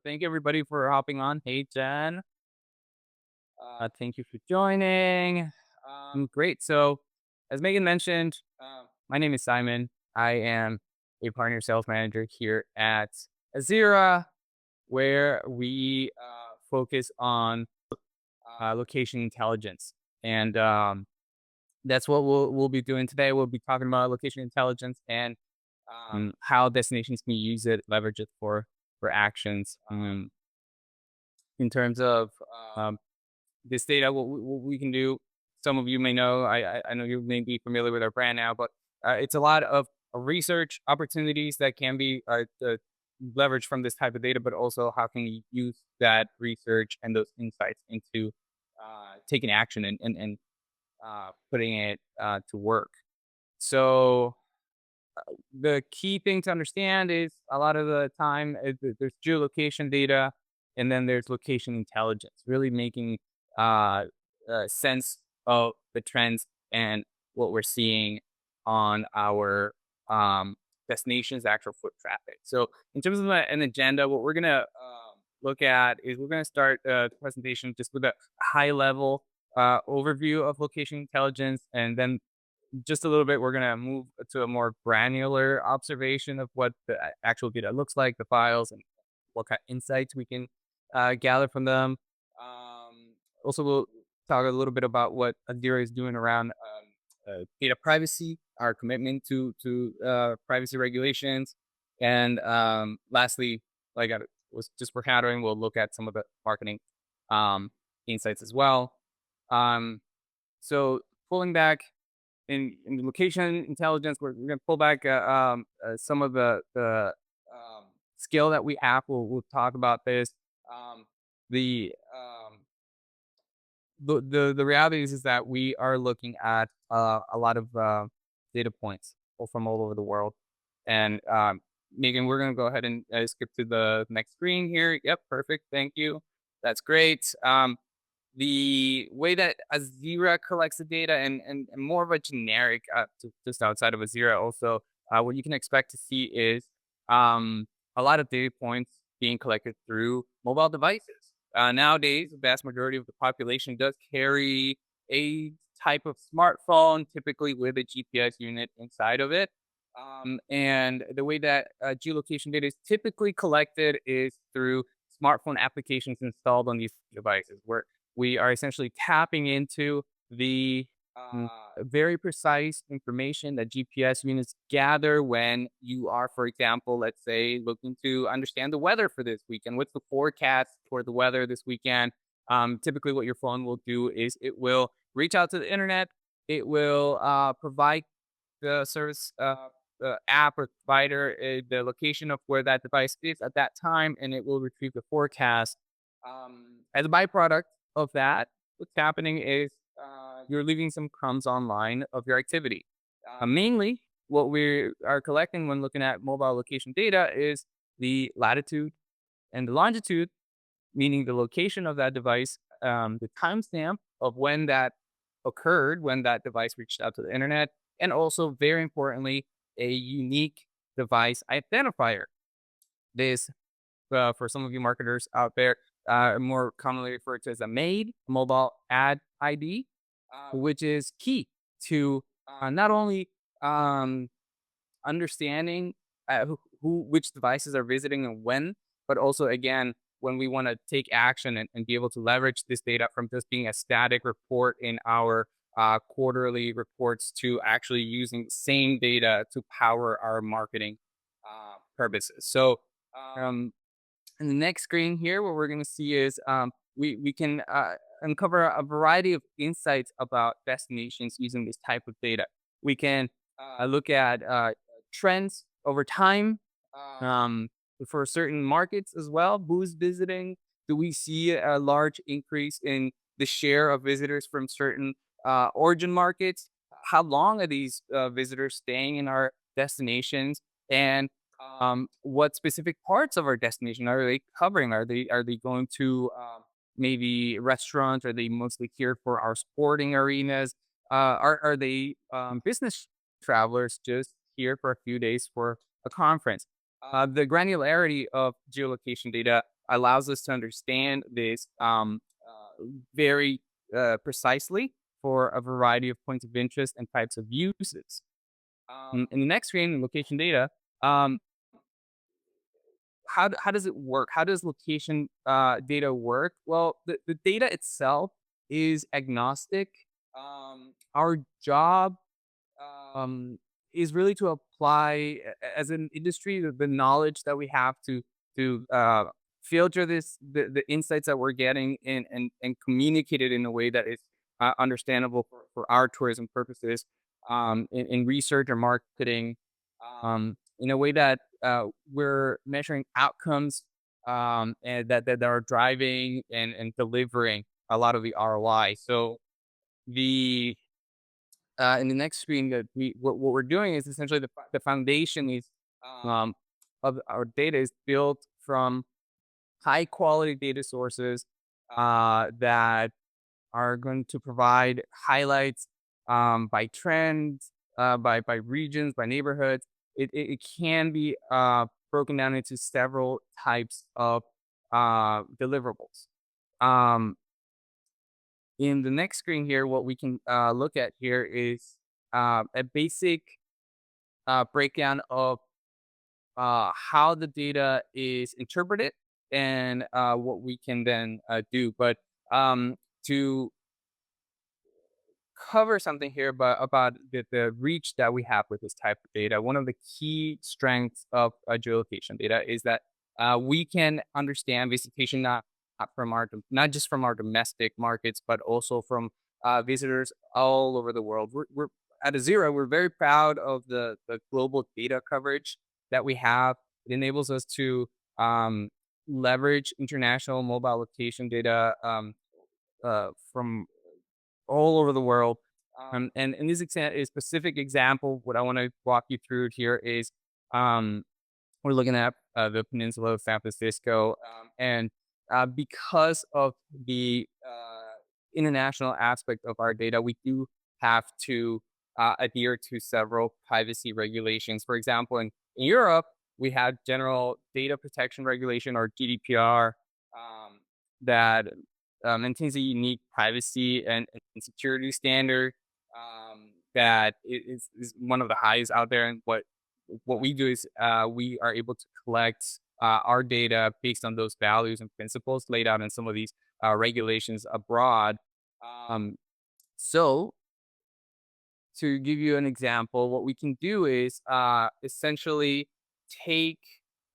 thank you everybody for hopping on. Hey, Jen. Thank you for joining. Great. So, as Megan mentioned, my name is Simon. I am a partner sales manager here at Azira, where we focus on location intelligence, and that's what we'll be doing today. We'll be talking about location intelligence and how destinations can use it, leverage it for actions. In terms of um, this data, what we can do. Some of you may know. I know you may be familiar with our brand now, but it's a lot of research opportunities that can be leveraged from this type of data, but also how can you use that research and those insights into taking action and putting it to work. So the key thing to understand is a lot of the time there's geolocation data and then there's location intelligence, really making uh, sense of the trends and what we're seeing on our destinations, actual foot traffic. So in terms of an agenda, what we're gonna look at is we're gonna start the presentation just with a high level overview of location intelligence, and then just a little bit, we're gonna move to a more granular observation of what the actual data looks like, the files, and what kind of insights we can gather from them. Also, we'll talk a little bit about what Azira is doing around data privacy, our commitment to privacy regulations, and lastly, like I was just foreshadowing, we'll look at some of the marketing um, insights as well. Um, so pulling back in the location intelligence, we're gonna pull back some of the skill that we have. We'll talk about this. Um, the the reality is that we are looking at a lot of data points from all over the world. And Megan, we're gonna go ahead and skip to the next screen here. Yep, perfect. Thank you. That's great. The way that Azira collects the data and more of a generic, just outside of Azira also, what you can expect to see is a lot of data points being collected through mobile devices. Nowadays, the vast majority of the population does carry a type of smartphone, typically with a GPS unit inside of it. And the way that geolocation data is typically collected is through smartphone applications installed on these devices, where we are essentially tapping into the very precise information that GPS units gather when you are, for example, let's say, looking to understand the weather for this weekend. What's the forecast for the weather this weekend? Typically, what your phone will do is it will reach out to the internet. It will provide the service, the app or provider, the location of where that device is at that time, and it will retrieve the forecast. As a byproduct of that, what's happening is you're leaving some crumbs online of your activity. Mainly, what we are collecting when looking at mobile location data is the latitude and the longitude, meaning the location of that device, the timestamp of when that occurred, when that device reached out to the internet, and also, very importantly, a unique device identifier. This, for some of you marketers out there, more commonly referred to as a MAID, mobile ad ID, which is key to not only um, understanding which devices are visiting and when, but also again when we want to take action and be able to leverage this data from just being a static report in our quarterly reports to actually using the same data to power our marketing purposes. So um, in the next screen here, what we're going to see is we can uncover a variety of insights about destinations using this type of data. We can look at trends over time for certain markets as well. Who's visiting? Do we see a large increase in the share of visitors from certain origin markets? How long are these visitors staying in our destinations? And what specific parts of our destination are they covering? Are they going to maybe restaurants? Are they mostly here for our sporting arenas? Are they business travelers just here for a few days for a conference? The granularity of geolocation data allows us to understand this very precisely for a variety of points of interest and types of uses. In the next screen, location data, um, how does it work? How does location data work? Well, the data itself is agnostic. Our job um, is really to apply as an industry the knowledge that we have to filter the insights that we're getting and communicate it in a way that is understandable for our tourism purposes in research or marketing in a way that we're measuring outcomes and that are driving and delivering a lot of the ROI. So the in the next screen that what we're doing is essentially the foundation is um, of our data is built from high quality data sources that are going to provide highlights by trends, by regions, by neighborhoods. It can be broken down into several types of deliverables. Um, in the next screen here, what we can look at here is a basic breakdown of how the data is interpreted and what we can then do. But to cover something here about the reach that we have with this type of data, one of the key strengths of geolocation data is that we can understand visitation not from not just from our domestic markets, but also from visitors all over the world. We're at Azira, we're very proud of the global data coverage that we have. It enables us to leverage international mobile location data from all over the world. And in this a specific example, what I want to walk you through here is um, we're looking at the peninsula of San Francisco, and because of the international aspect of our data, we do have to adhere to several privacy regulations. For example, in Europe, we have General Data Protection Regulation or GDPR that maintains a unique privacy and security standard that is one of the highest out there. And what we do is we are able to collect our data based on those values and principles laid out in some of these regulations abroad. Um, so to give you an example, what we can do is essentially take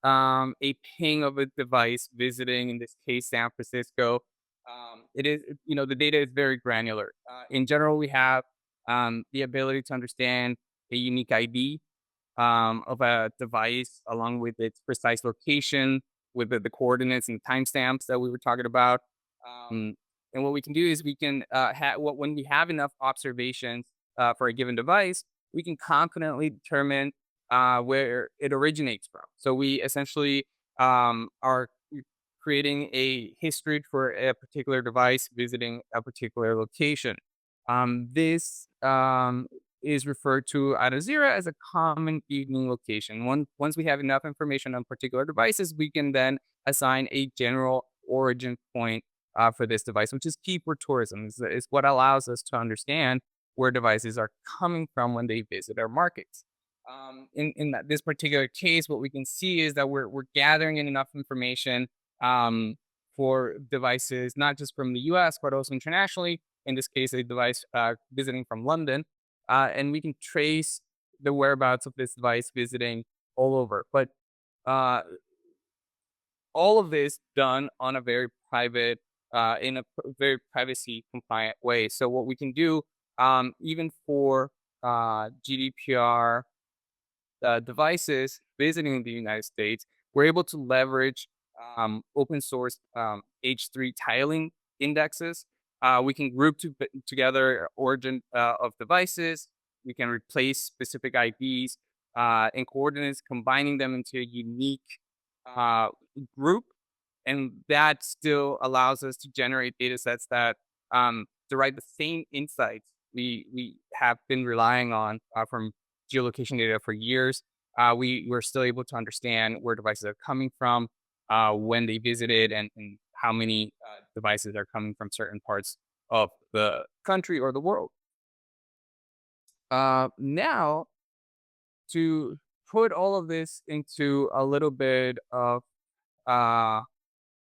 a ping of a device visiting, in this case, San Francisco. It is, the data is very granular. In general, we have the ability to understand a unique ID of a device along with its precise location, with the coordinates and timestamps that we were talking about. Um, and what we can do is we can when we have enough observations for a given device, we can confidently determine where it originates from. So we essentially are creating a history for a particular device visiting a particular location. This is referred to at Azira as a common evening location. Once we have enough information on particular devices, we can then assign a general origin point for this device, which is key for tourism. Is what allows us to understand where devices are coming from when they visit our markets. This particular case, what we can see is that we're gathering in enough information um, for devices, not just from the US, but also internationally. In this case, a device visiting from London. And we can trace the whereabouts of this device visiting all over. But uh, all of this done on a very private, in a very privacy compliant way. So what we can do, even for GDPR devices visiting the United States, we're able to leverage open source H3 tiling indexes. We can group together origin of devices. We can replace specific IDs and coordinates, combining them into a unique uh, group. And that still allows us to generate data sets that derive the same insights we have been relying on from geolocation data for years. We're still able to understand where devices are coming from. when they visited, and how many devices are coming from certain parts of the country or the world. Now, to put all of this into a little bit of uh,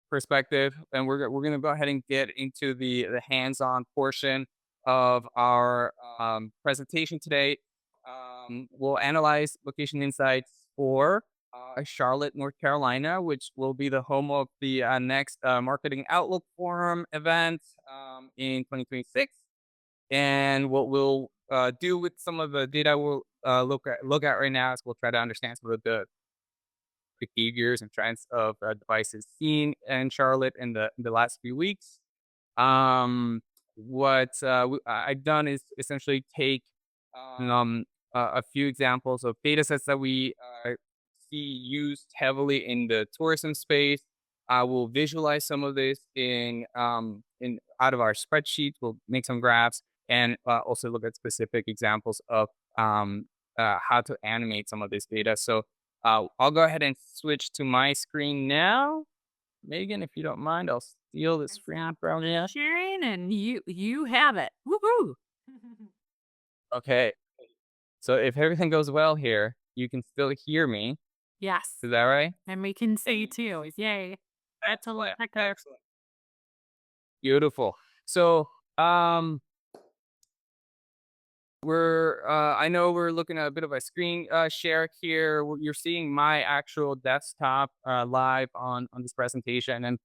perspective, and we're gonna go ahead and get into the hands-on portion of our presentation today. We'll analyze location insights for Charlotte, North Carolina, which will be the home of the next Marketing Outlook Forum event in 2026. And what we'll do with some of the data we'll look at right now is we'll try to understand some of the behaviors and trends of devices seen in Charlotte in the last few weeks. What I've done is essentially take a few examples of data sets that we see used heavily in the tourism space. I will visualize some of this in out of our spreadsheets. We'll make some graphs and also look at specific examples of how to animate some of this data. So I'll go ahead and switch to my screen now. Megan, if you don't mind, I'll steal the screen from you. Sharing and you have it. Woohoo! Okay. So if everything goes well here, you can still hear me. Yes, Is that right? and we can see too. Yay! That's a little Excellent. technical. Excellent. Beautiful. So, I know we're looking at a bit of a screen share here. You're seeing my actual desktop live on this presentation, and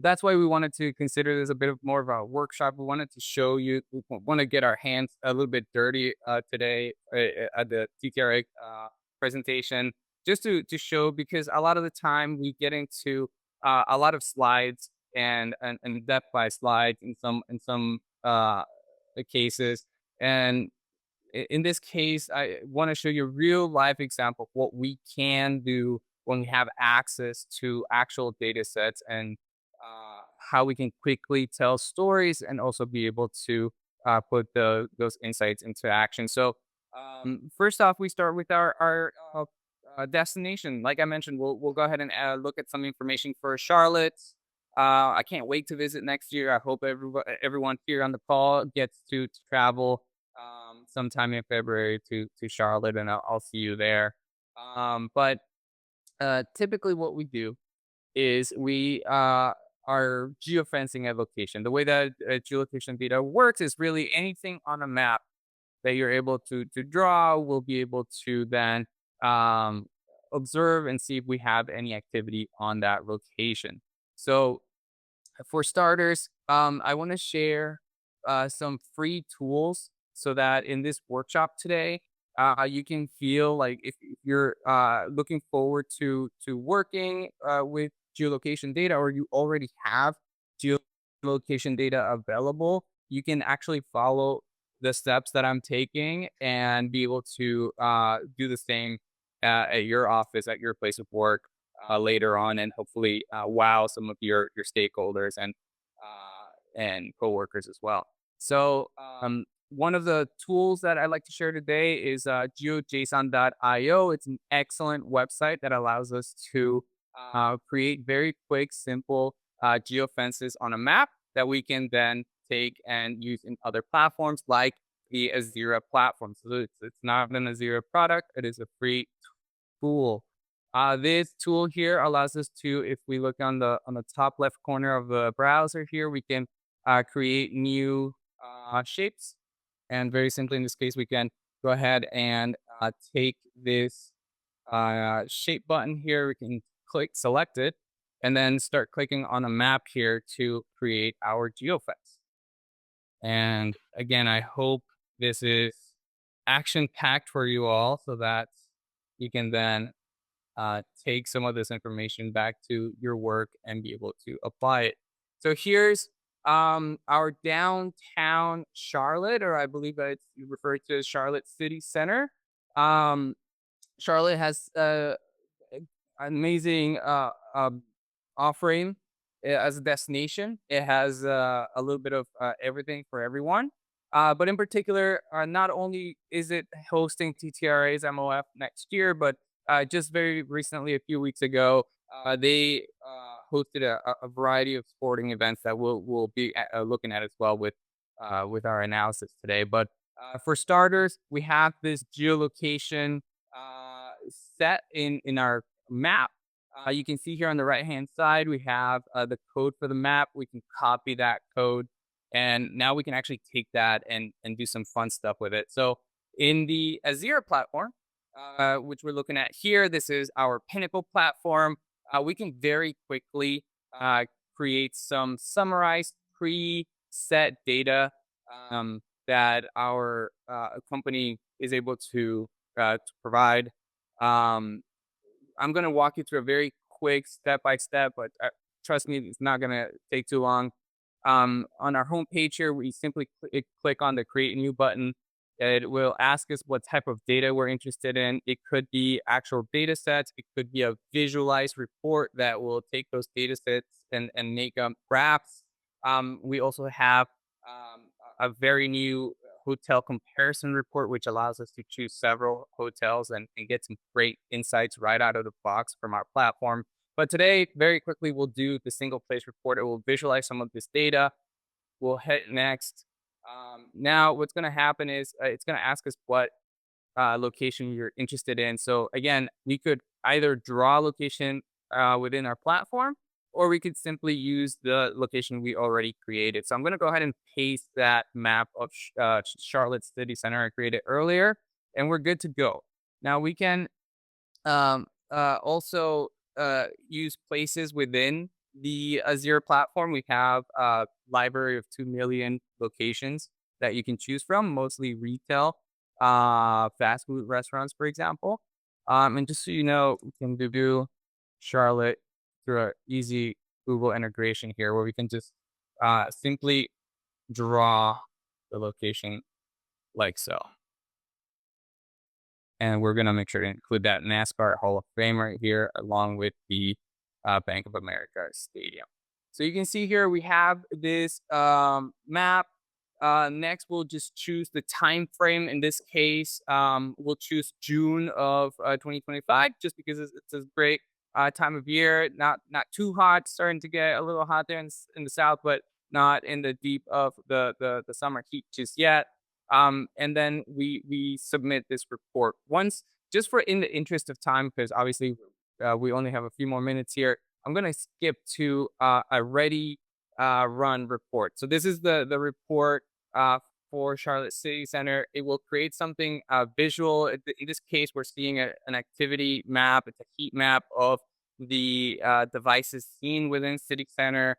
that's why we wanted to consider this a bit of more of a workshop. We wanted to show you. We want to get our hands a little bit dirty today at the TTRA presentation, just to show, because a lot of the time we get into a lot of slides and depth by slides in some cases. And in this case, I want to show you a real life example of what we can do when we have access to actual data sets, and how we can quickly tell stories and also be able to put those insights into action. So, first off, we start with our destination. Like I mentioned, we'll go ahead and look at some information for Charlotte. I can't wait to visit next year. I hope everyone here on the call gets to travel sometime in February to Charlotte, and I'll see you there. But typically, what we do is we are geofencing a location. The way that geolocation data works is really anything on a map that you're able to draw. We'll be able to then um, observe and see if we have any activity on that location. So for starters, I want to share some free tools so that in this workshop today, you can feel like if you're looking forward to working with geolocation data, or you already have geolocation data available, you can actually follow the steps that I'm taking and be able to do the same at your office, at your place of work later on, and hopefully wow some of your stakeholders and coworkers as well. So one of the tools that I'd like to share today is geojson.io. It's an excellent website that allows us to create very quick, simple geofences on a map that we can then take and use in other platforms like the Azira platform. So it's not an Azira product; it is a free tool. This tool here allows us to, if we look on the top left corner of the browser here, we can create new shapes. And very simply, in this case, we can go ahead and take this shape button here. We can select it, and then start clicking on a map here to create our geofence. And again, I hope this is action packed for you all so that you can then take some of this information back to your work and be able to apply it. So here's our downtown Charlotte, or I believe that it's referred to as Charlotte City Center. Um, Charlotte has amazing offering as a destination. It has a little bit of everything for everyone. But in particular, not only is it hosting TTRA's MOF next year, but just very recently, a few weeks ago, They hosted a variety of sporting events that we'll be looking at as well with our analysis today. But for starters, we have this geolocation set in our map. You can see here on the right hand side, we have the code for the map. We can copy that code, and now we can actually take that and do some fun stuff with it. So in the Azira platform, which we're looking at here, this is our Pinnacle platform. We can very quickly uh, create some summarized preset data that our company is able to provide. Um, I'm going to walk you through a very quick step by step, but trust me, it's not going to take too long. On our homepage here, we simply click on the create a new button. It will ask us what type of data we're interested in. It could be actual data sets. It could be a visualized report that will take those data sets and make graphs. We also have a very new hotel comparison report, which allows us to choose several hotels and get some great insights right out of the box from our platform. But today, very quickly, we'll do the single place report. It will visualize some of this data. We'll hit next. Now, what's going to happen is it's going to ask us what location you're interested in. So again, we could either draw a location within our platform, or we could simply use the location we already created. So I'm going to go ahead and paste that map of Charlotte City Center I created earlier, and we're good to go. Now we can also use places within the Azure platform. We have a library of 2 million locations that you can choose from, mostly retail, fast food restaurants, for example. And just so you know, we can do Charlotte through an easy Google integration here where we can just simply draw the location like so. And we're going to make sure to include that NASCAR Hall of Fame right here, along with the Bank of America Stadium. So you can see here we have this map. Next, we'll just choose the time frame. In this case, we'll choose June of 2025, just because it's a great time of year. Not too hot, starting to get a little hot there in the south, but not in the deep of the summer heat just yet. And then we submit this report once, just for in the interest of time, because obviously we only have a few more minutes here. I'm gonna skip to a ready run report. So this is the report for Charlotte City Center. It will create something visual. In this case, we're seeing an activity map. It's a heat map of the devices seen within City Center.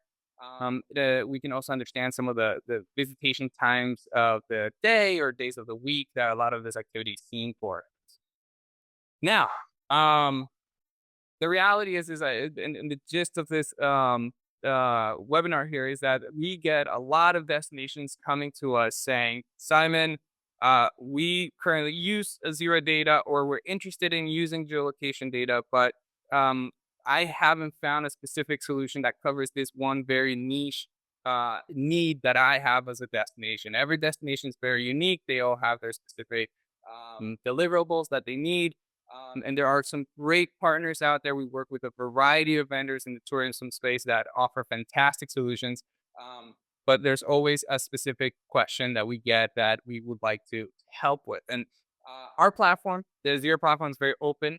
We can also understand some of the visitation times of the day or days of the week that a lot of this activity is seen for. Now, the reality is that and the gist of this webinar here is that we get a lot of destinations coming to us saying, Simon, we currently use Azira data, or we're interested in using geolocation data, but I haven't found a specific solution that covers this one very niche need that I have as a destination. Every destination is very unique. They all have their specific deliverables that they need. And there are some great partners out there. We work with a variety of vendors in the tourism space that offer fantastic solutions. But there's always a specific question that we get that we would like to help with. And our platform, the Azure platform, is very open.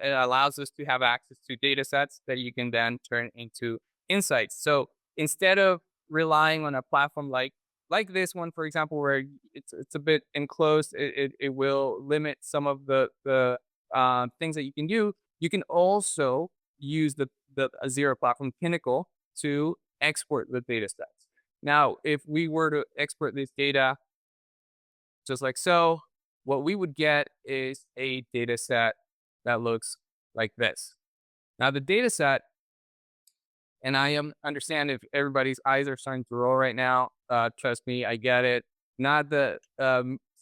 It allows us to have access to data sets that you can then turn into insights. So instead of relying on a platform like this one, for example, where it's a bit enclosed, it will limit some of the things that you can do. You can also use the Azure platform Pinnacle to export the data sets. Now, if we were to export this data just like so, what we would get is a data set that looks like this. Now, the data set, and understand if everybody's eyes are starting to roll right now. Trust me, I get it. Not the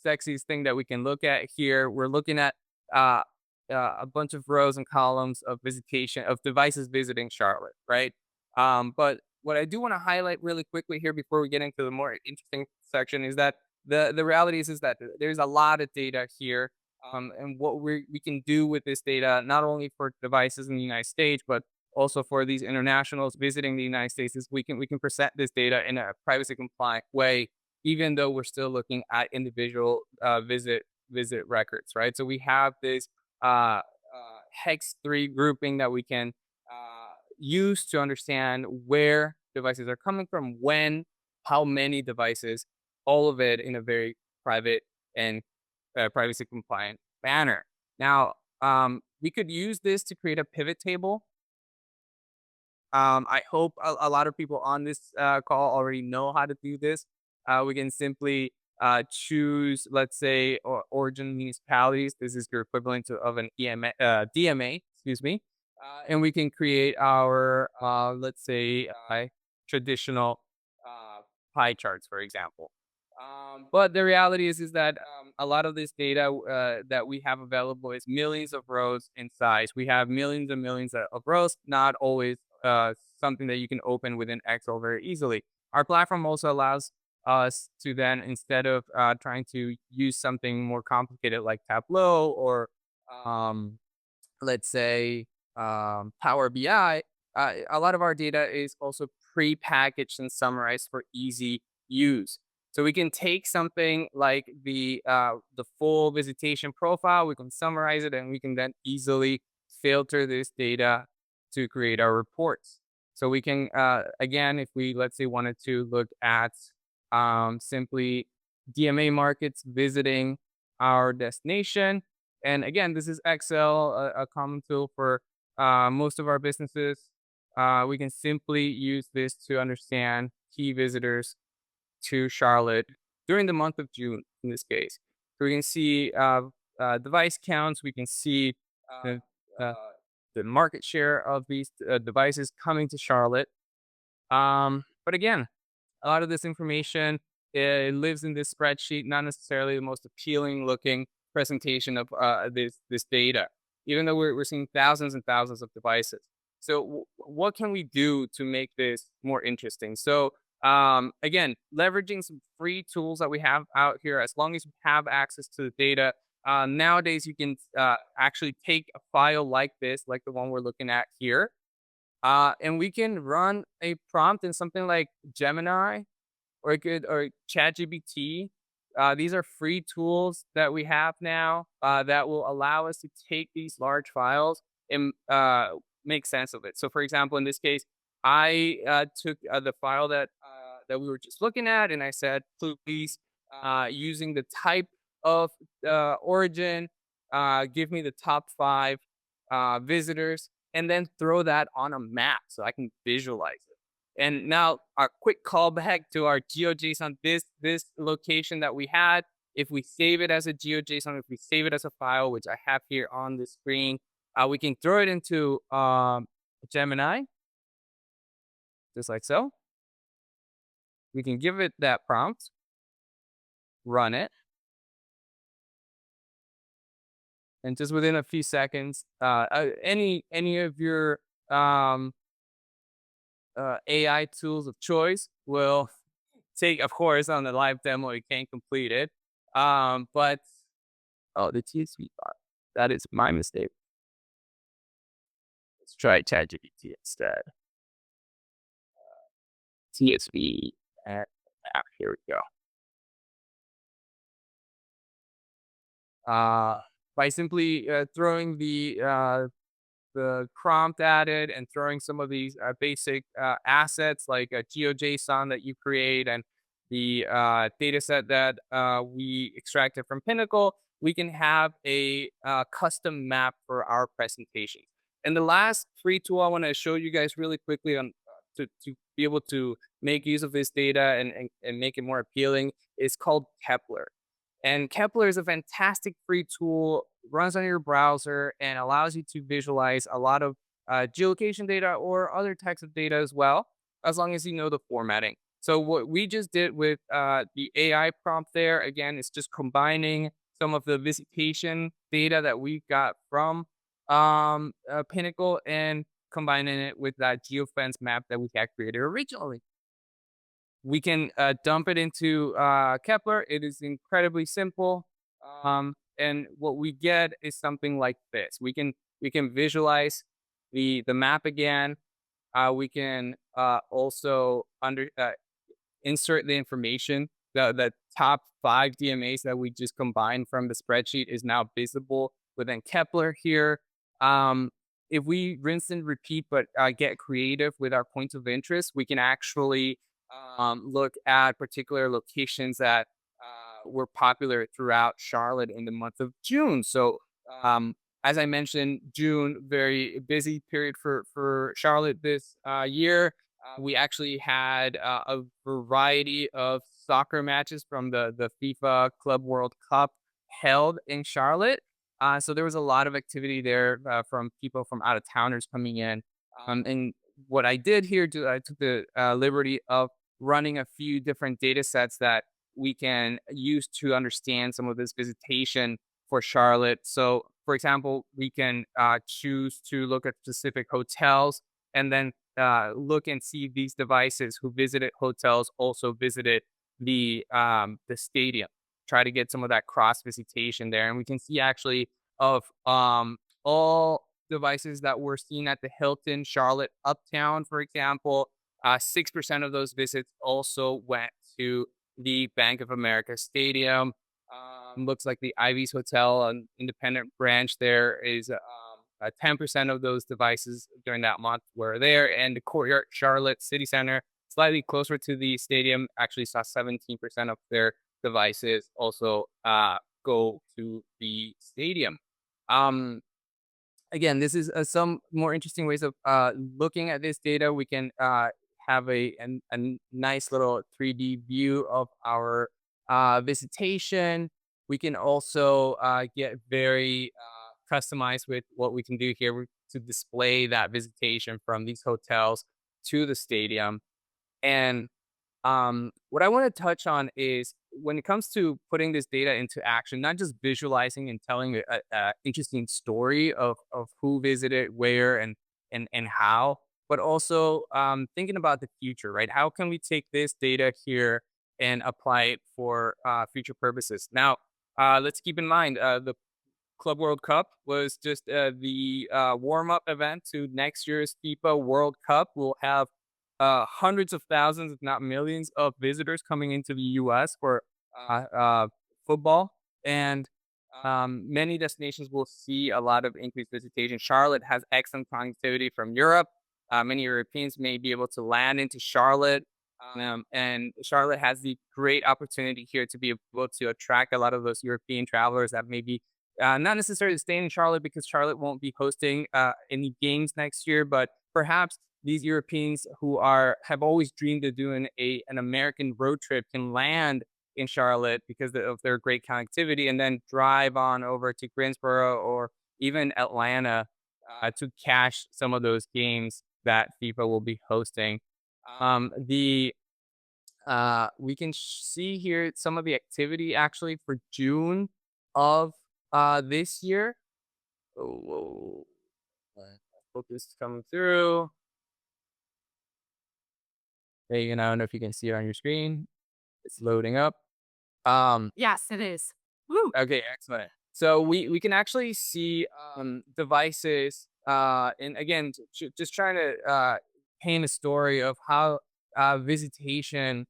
sexiest thing that we can look at here. We're looking at uh, a bunch of rows and columns of visitation of devices visiting Charlotte, right? But what I do want to highlight really quickly here before we get into the more interesting section is that the reality is that there's a lot of data here. And what we can do with this data, not only for devices in the United States, but also for these internationals visiting the United States is we can present this data in a privacy compliant way, even though we're still looking at individual visit records, right? So we have this hex 3 grouping that we can use to understand where devices are coming from, when, how many devices, all of it in a very private and privacy compliant manner. Now, we could use this to create a pivot table. I hope a lot of people on this call already know how to do this. We can simply choose, let's say, origin municipalities. This is your equivalent of an DMA, excuse me. And we can create our, let's say, traditional uh, pie charts, for example. But the reality is that a lot of this data that we have available is millions of rows in size. We have millions and millions of rows, not always something that you can open within Excel very easily. Our platform also allows us to then, instead of trying to use something more complicated like Tableau or um, let's say Power BI, a lot of our data is also pre-packaged and summarized for easy use. So we can take something like the full visitation profile, we can summarize it, and we can then easily filter this data to create our reports. So we can again, if we let's say wanted to look at simply DMA markets visiting our destination, and again, this is Excel, a common tool for most of our businesses. We can simply use this to understand key visitors to Charlotte during the month of June, in this case. So we can see device counts. We can see the, uh, the market share of these devices coming to Charlotte. But again, a lot of this information, it lives in this spreadsheet, not necessarily the most appealing looking presentation of this data, even though we're seeing thousands and thousands of devices. So what can we do to make this more interesting? So again, leveraging some free tools that we have out here, as long as you have access to the data. Nowadays, you can actually take a file like this, like the one we're looking at here, and we can run a prompt in something like Gemini or ChatGPT. These are free tools that we have now that will allow us to take these large files and make sense of it. So, for example, in this case, I took the file that we were just looking at, and I said, please, using the type of origin, give me the top 5 visitors, and then throw that on a map so I can visualize it. And now a quick callback to our GeoJSON, this location that we had, if we save it as a GeoJSON, if we save it as a file, which I have here on the screen, we can throw it into Gemini, just like so. We can give it that prompt, run it, and just within a few seconds, any of your AI tools of choice will take, of course, on the live demo, you can't complete it. But oh, the TSV bot. That is my mistake. Let's try ChatGPT instead. TSV and here we go. By simply throwing the prompt at it and throwing some of these basic assets like a GeoJSON that you create and the data set that we extracted from Pinnacle, we can have a custom map for our presentation. And the last free tool I want to show you guys really quickly on to be able to make use of this data and make it more appealing is called Kepler. And Kepler is a fantastic free tool, runs on your browser, and allows you to visualize a lot of geolocation data or other types of data as well, as long as you know the formatting. So what we just did with the AI prompt there, again, is just combining some of the visitation data that we got from Pinnacle and combining it with that geofence map that we had created originally. We can dump it into Kepler. It is incredibly simple, and what we get is something like this. We can visualize the map again, we can also insert the information. The top 5 DMAs that we just combined from the spreadsheet is now visible within Kepler here. Um, if we rinse and repeat, but get creative with our points of interest, we can actually look at particular locations that were popular throughout Charlotte in the month of June. So, as I mentioned, June, very busy period for Charlotte this year. We actually had a variety of soccer matches from the FIFA Club World Cup held in Charlotte. So there was a lot of activity there from people from out of towners coming in. And what I did here, I took the liberty of running a few different data sets that we can use to understand some of this visitation for Charlotte. So, for example, we can choose to look at specific hotels and then look and see if these devices who visited hotels also visited the stadium. Try to get some of that cross visitation there, and we can see actually of all devices that were seen at the Hilton Charlotte Uptown, for example. 6% of those visits also went to the Bank of America Stadium. Looks like the Ivy's Hotel, an independent branch there, is 10% of those devices during that month were there. And the Courtyard Charlotte City Center, slightly closer to the stadium, actually saw 17% of their devices also go to the stadium. Um, Again, this is some more interesting ways of looking at this data. We can have a nice little 3D view of our visitation. We can also get very customized with what we can do here to display that visitation from these hotels to the stadium. And what I want to touch on is when it comes to putting this data into action, not just visualizing and telling a interesting story of who visited where and how, but also thinking about the future, right? How can we take this data here and apply it for future purposes? Now, let's keep in mind the Club World Cup was just the warm up event to next year's FIFA World Cup. We'll have hundreds of thousands, if not millions, of visitors coming into the US for football. And many destinations will see a lot of increased visitation. Charlotte has excellent connectivity from Europe. Many Europeans may be able to land into Charlotte. And Charlotte has the great opportunity here to be able to attract a lot of those European travelers that may be not necessarily staying in Charlotte because Charlotte won't be hosting any games next year, but perhaps these Europeans who have always dreamed of doing an American road trip can land in Charlotte because of their great connectivity and then drive on over to Greensboro or even Atlanta to cash some of those games that FIFA will be hosting. The We can see here some of the activity actually for June of this year. Oh, whoa. Focus coming through. Hey, you know, I don't know if you can see it on your screen. It's loading up. Um, Yes, it is. Woo! okay, excellent. So we can actually see devices and again just trying to paint a story of how visitation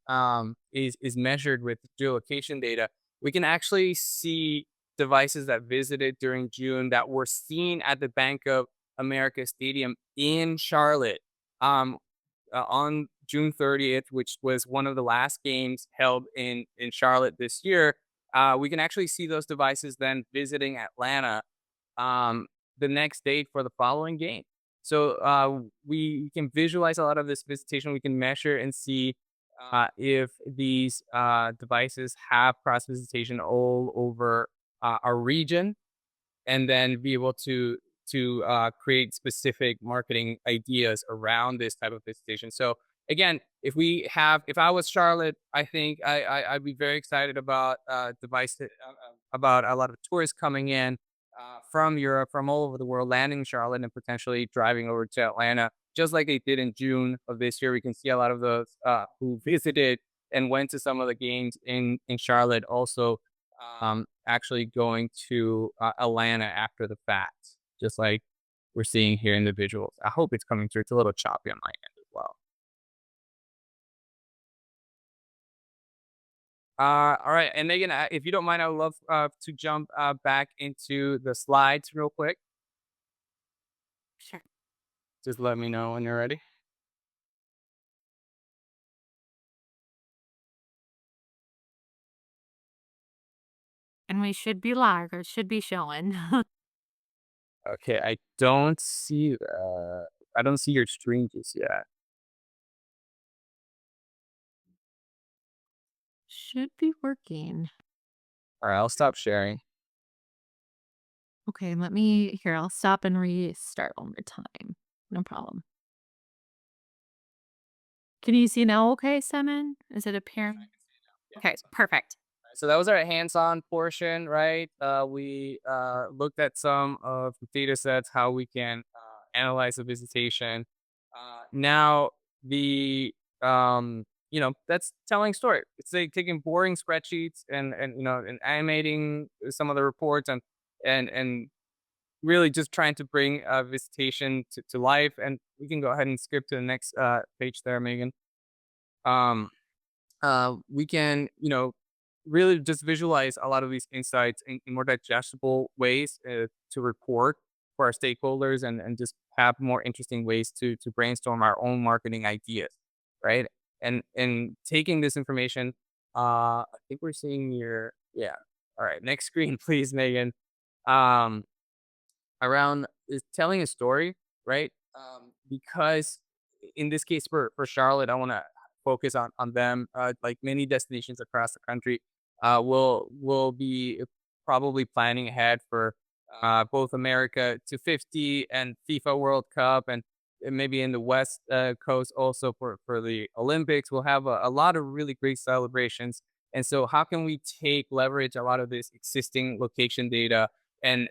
is measured with geolocation data. We can actually see devices that visited during June that were seen at the Bank of America Stadium in Charlotte. On June 30th, which was one of the last games held in Charlotte this year, we can actually see those devices then visiting Atlanta um, the next day for the following game. So we can visualize a lot of this visitation. We can measure and see if these devices have cross visitation all over our region and then be able to create specific marketing ideas around this type of visitation. So again, if I was Charlotte, I think I'd be very excited about about a lot of tourists coming in from Europe, from all over the world, landing in Charlotte and potentially driving over to Atlanta, just like they did in June of this year. We can see a lot of those who visited and went to some of the games in Charlotte also actually going to Atlanta after the fact, just like we're seeing here in the visuals. I hope it's coming through. It's a little choppy on my end as well. All right, and Megan, if you don't mind, I would love to jump back into the slides real quick. Sure. Just let me know when you're ready. And we should be live, or it should be showing. Okay, I don't see your screen just yet. Should be working. All right, I'll stop sharing. Okay, let me here, I'll stop and restart one more time. No problem. Can you see now okay, Simon? Is it appearing? Okay, perfect. So that was our hands-on portion, right? We looked at some of the data sets, how we can analyze a visitation. Now the that's telling story. It's like taking boring spreadsheets and animating some of the reports and really just trying to bring a visitation to life. And we can go ahead and skip to the next page there, Megan. Um, we can, really just visualize a lot of these insights in more digestible ways to report for our stakeholders and just have more interesting ways to brainstorm our own marketing ideas, right? And taking this information, I think we're seeing your yeah. All right, next screen, please, Megan. Um, around is telling a story, right? Because in this case for Charlotte, I want to focus on them. Like many destinations across the country, will be probably planning ahead for both America to 50 and FIFA World Cup, and maybe in the West Coast also for the Olympics. We'll have a lot of really great celebrations. And so, how can we take leverage a lot of this existing location data and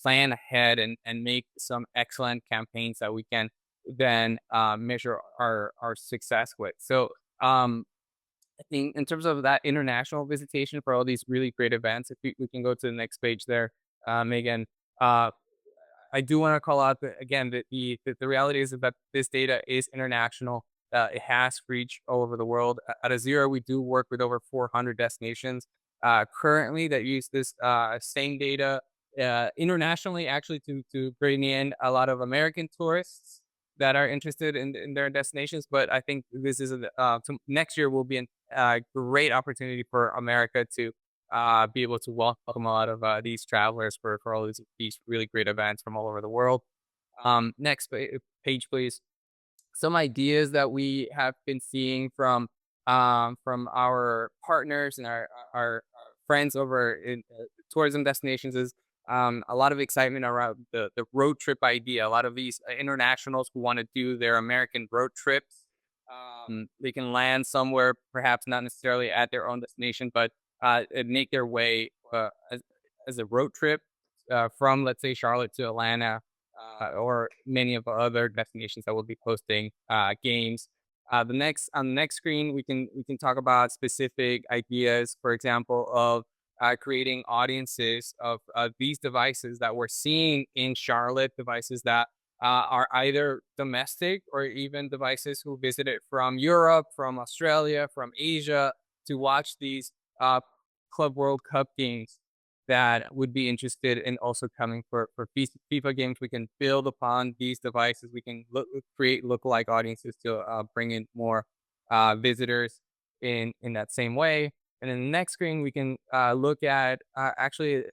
plan ahead and make some excellent campaigns that we can then measure our success with. So I think in terms of that international visitation for all these really great events, if we can go to the next page there, Megan. Uh, I do want to call out that again that the reality is that this data is international. It has reach all over the world. At Azira, we do work with over 400 destinations currently that use this same data internationally, actually to bring in a lot of American tourists that are interested in their destinations. But I think this is next year will be a great opportunity for America to be able to welcome a lot of these travelers for all these really great events from all over the world. Next page, please. Some ideas that we have been seeing from our partners and our friends over in tourism destinations is a lot of excitement around the road trip idea. A lot of these internationals who want to do their American road trips, they can land somewhere, perhaps not necessarily at their own destination, but and make their way as a road trip from, let's say, Charlotte to Atlanta, or many of the other destinations that will be posting games. On the next screen, we can talk about specific ideas, for example, of creating audiences of these devices that we're seeing in Charlotte, devices that are either domestic or even devices who visited from Europe, from Australia, from Asia to watch these uh, Club World Cup games that would be interested in also coming for FIFA games. We can build upon these devices. We can create lookalike audiences to bring in more visitors in that same way. And in the next screen, we can look at actually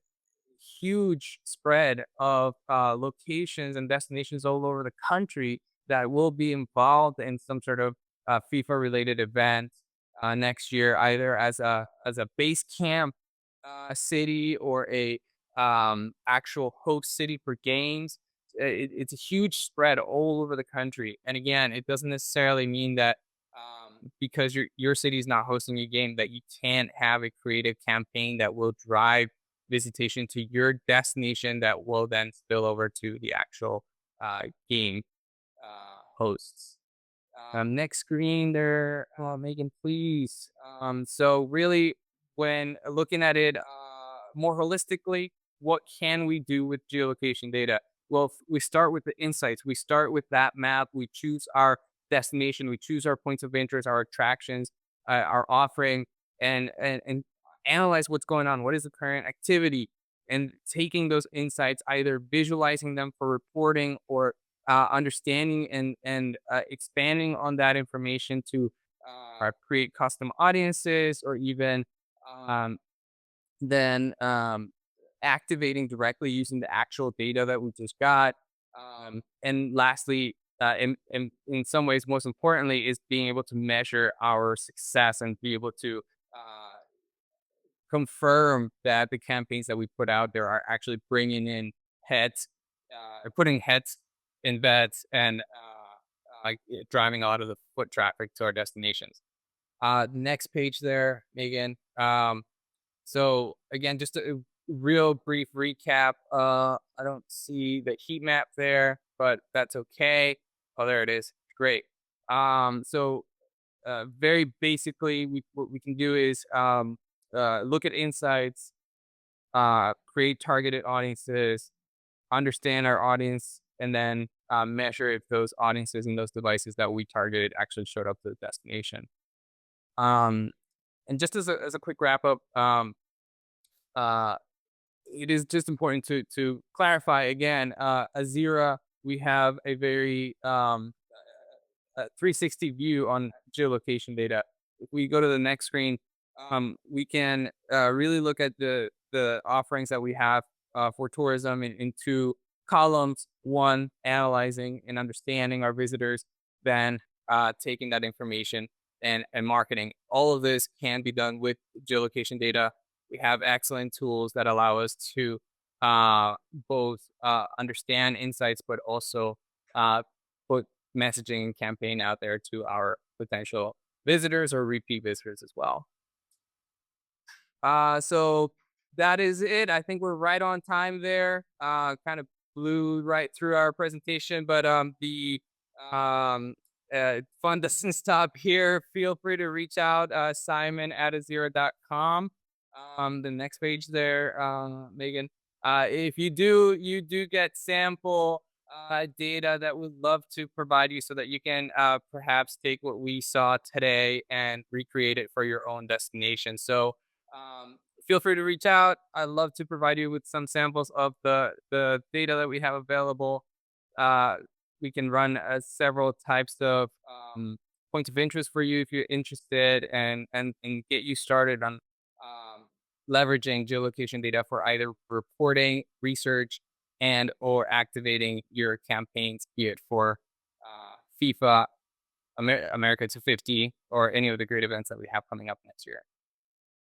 huge spread of locations and destinations all over the country that will be involved in some sort of FIFA related event next year, either as a base camp city or a actual host city for games. It's a huge spread all over the country. And again, it doesn't necessarily mean that because your city is not hosting a game that you can't have a creative campaign that will drive visitation to your destination that will then spill over to the actual game hosts. Next screen there, Megan, please. So really, when looking at it more holistically, what can we do with geolocation data? Well, we start with the insights. We start with that map. We choose our destination. We choose our points of interest, our attractions, our offering, and analyze what's going on. What is the current activity? And taking those insights, either visualizing them for reporting or understanding and expanding on that information to create custom audiences, or even um, then activating directly using the actual data that we just got. And lastly, in some ways, most importantly, is being able to measure our success and be able to confirm that the campaigns that we put out there are actually bringing in heads, putting heads in beds, and driving a lot of the foot traffic to our destinations. Next page there, Megan. So again, just a real brief recap. I don't see the heat map there, but that's okay. Oh, there it is. Great. Very basically, what we can do is look at insights, create targeted audiences, understand our audience, and then measure if those audiences and those devices that we targeted actually showed up to the destination. Um, and just as a quick wrap up, uh, it is just important to clarify again. Azira, we have a very 360 view on geolocation data. If we go to the next screen, we can really look at the offerings that we have for tourism in two columns. One, analyzing and understanding our visitors, then taking that information and marketing. All of this can be done with geolocation data. We have excellent tools that allow us to both understand insights, but also put messaging and campaign out there to our potential visitors or repeat visitors as well. So that is it. I think we're right on time there. Kind of blew right through our presentation, but the um, fun doesn't stop here. Feel free to reach out, Simon at Azira.com. The next page there, Megan. If you do get sample data that we'd love to provide you so that you can perhaps take what we saw today and recreate it for your own destination. So feel free to reach out. I'd love to provide you with some samples of the data that we have available. Uh, we can run several types of points of interest for you if you're interested, and get you started on leveraging geolocation data for either reporting, research, and or activating your campaigns, be it for FIFA, America 250, or any of the great events that we have coming up next year.